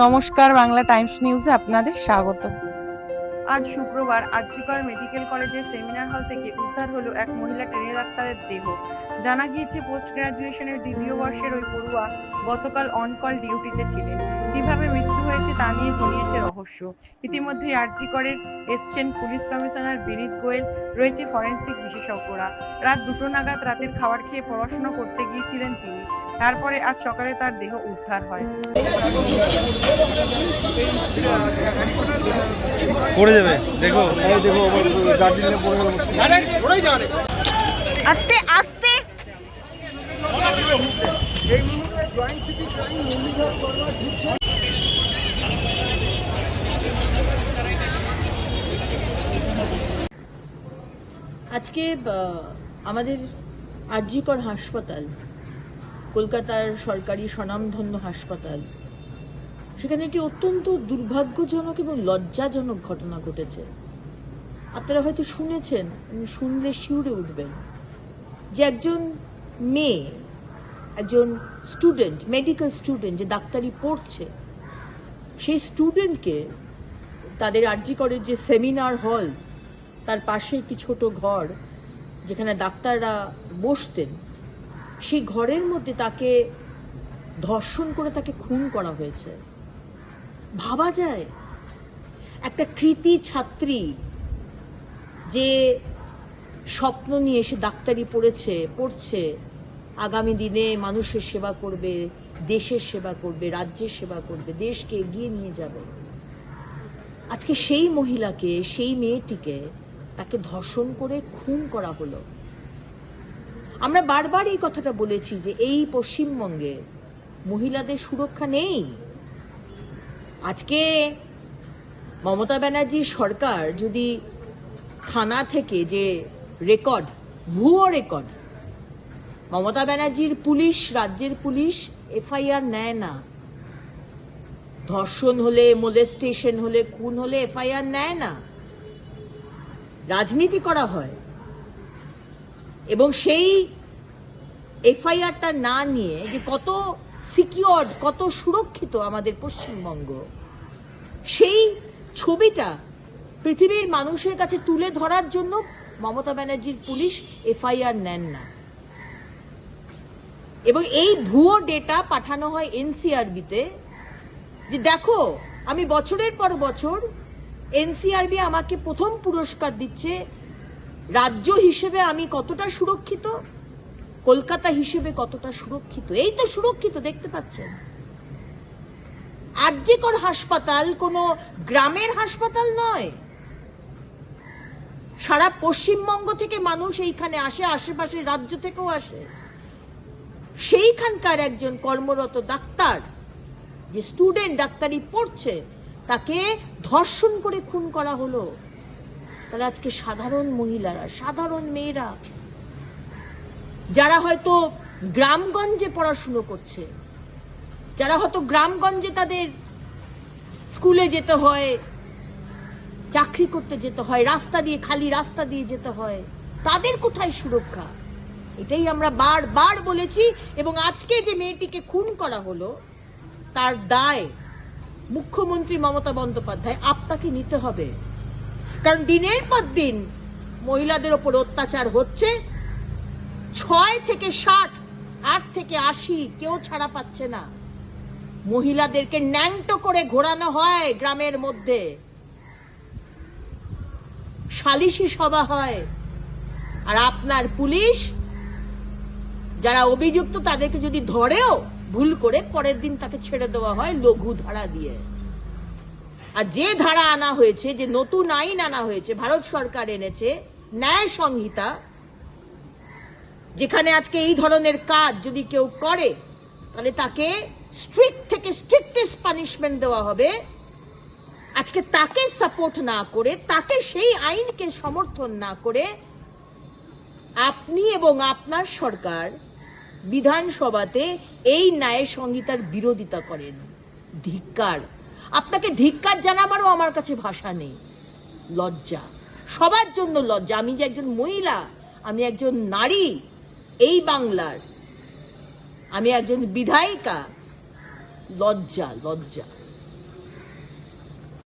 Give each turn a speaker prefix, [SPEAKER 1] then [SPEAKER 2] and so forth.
[SPEAKER 1] নমস্কার, বাংলা টাইমস নিউজে আপনাদের স্বাগত।
[SPEAKER 2] আজ শুক্রবার আরজিকর মেডিকেল কলেজের সেমিনার হল থেকে উদ্ধার হলো এক মহিলা ট্রেনি ডাক্তারের দেহ। জানা গিয়েছে, পোস্ট গ্রাজুয়েশনের দ্বিতীয় বর্ষের ওই পড়ুয়া গতকাল অন কল ডিউটিতে ছিলেন। কিভাবে মৃত্যু হয়েছে তা নিয়ে ঘনিয়েছে রহস্য। ইতিমধ্যেই আরজিকরের এসছেন পুলিশ কমিশনার বিনীত গোয়েল, রয়েছে ফরেনসিক বিশেষজ্ঞরা। রাত 2টো নাগাদ রাতের খাবার খেয়ে পড়াশোনা করতে গিয়েছিলেন তিনি। তারপরে আজ সকালে তার দেহ উদ্ধার হয়।
[SPEAKER 3] পড়ে যাবে, দেখো
[SPEAKER 4] এই দেখো দার্জিলিংয়ে পড়ে গেল।
[SPEAKER 5] আস্তে আস্তে আজকে আমাদের আরজিকর হাসপাতাল, কলকাতার সরকারি স্বনামধন্য হাসপাতাল, সেখানে একটি অত্যন্ত দুর্ভাগ্যজনক এবং লজ্জাজনক ঘটনা ঘটেছে। আপনারা হয়তো শুনেছেন, শুনলে শিউরে উঠবেন, যে একজন মেয়ে, একজন স্টুডেন্ট, মেডিকেল স্টুডেন্ট যে ডাক্তারি পড়ছে, সেই স্টুডেন্টকে তাদের আরজিকরের যে সেমিনার হল, তার পাশে একটি ছোট ঘর যেখানে ডাক্তাররা বসতেন, সেই ঘরের মধ্যে তাকে ধর্ষণ করে তাকে খুন করা হয়েছে। ভাবা যায়, একটা কৃতী ছাত্রী যে স্বপ্ন নিয়ে সে ডাক্তারি পড়ছে, আগামী দিনে মানুষের সেবা করবে, দেশের সেবা করবে, রাজ্যের সেবা করবে, দেশকে এগিয়ে নিয়ে যাবে, আজকে সেই মহিলাকে, সেই মেয়েটিকে তাকে ধর্ষণ করে খুন করা হলো। আমরা বারবার এই কথাটা বলেছি যে এই পশ্চিমবঙ্গে মহিলাদের সুরক্ষা নেই। আজকে মমতা ব্যানার্জির সরকার যদি থানা থেকে যে রেকর্ড, ভুয়ো রেকর্ড, মমতা ব্যানার্জির পুলিশ, রাজ্যের পুলিশ এফআইআর নেয় না। ধর্ষণ হলে, মোলেস্টেশন হলে, খুন হলে এফআইআর নেয় না, রাজনীতি করা হয়। এবং সেই এফআইআরটা না নিয়ে যে কত সিকিউরড, কত সুরক্ষিত আমাদের পশ্চিমবঙ্গ, সেই ছবিটা পৃথিবীর মানুষের কাছে তুলে ধরার জন্য মমতা ব্যানার্জির পুলিশ এফআইআর নেন না। এবং এই ভুয়ো ডেটা পাঠানো হয় এনসিআরবিতে, যে দেখো আমি বছরের পর বছর এনসিআরবি আমাকে প্রথম পুরস্কার দিচ্ছে, রাজ্য হিসেবে আমি কতটা সুরক্ষিত, কলকাতা হিসেবে কতটা সুরক্ষিত। এই তো সুরক্ষিত, দেখতে পাচ্ছেন। আরজিকর হাসপাতাল কোনো গ্রামের হাসপাতাল নয়। সারা পশ্চিমবঙ্গ থেকে মানুষ এইখানে আসে, আশেপাশের রাজ্য থেকেও আসে। সেইখানকার একজন কর্মরত ডাক্তার, যে স্টুডেন্ট ডাক্তারি পড়ছে, তাকে ধর্ষণ করে খুন করা হলো। তাহলে আজকে সাধারণ মহিলারা, সাধারণ মেয়েরা, যারা হয়তো গ্রামগঞ্জে পড়াশুনো করছে, যারা হয়তো গ্রামগঞ্জে তাদের স্কুলে যেতে হয়, চাকরি করতে যেতে হয়, রাস্তা দিয়ে, খালি রাস্তা দিয়ে যেতে হয়, তাদের কোথায় সুরক্ষা? এটাই আমরা বারবার বলেছি। এবং আজকে যে মেয়েটিকে খুন করা হলো, তার দায় মুখ্যমন্ত্রী মমতা বন্দ্যোপাধ্যায় আপনাকে নিতে হবে। কারণ দিনের পর দিন মহিলাদের ওপর অত্যাচার হচ্ছে। 6 থেকে 60, 8 থেকে 80, কেউ ছাড়া পাচ্ছে না। মহিলাদেরকে ন্যাংটো করে ঘোরানো হয় গ্রামের মধ্যে, সালিশি সভা হয়, আর আপনার পুলিশ যারা অভিযুক্ত তাদেরকে যদি ধরেও ভুল করে, পরের দিন তাকে ছেড়ে দেওয়া হয় লঘু ধারা দিয়ে। আর যে ধারা আনা হয়েছে, যে নতুন আইন আনা হয়েছে, ভারত সরকার এনেছে, ন্যায় সংহিতা, যেখানে আজকে এই ধরনের কাজ যদি কেউ করে তাহলে তাকে স্ট্রিক্ট থেকে স্ট্রিক্টেস্ট পানিশমেন্ট দেওয়া হবে। আজকে তাকে সাপোর্ট না করে, তাকে সেই আইনকে সমর্থন না করে আপনি এবং আপনার সরকার বিধানসভাতে এই ন্যায় সংহিতার বিরোধিতা করেন। ধিক্কার! আপনাকে ধিক্কার জানাবারও আমার কাছে ভাষা নেই। লজ্জা, সবার জন্য লজ্জা। আমি যে একজন মহিলা, আমি একজন নারী এই বাংলার, আমি একজন বিধায়িকা, লজ্জা লজ্জা।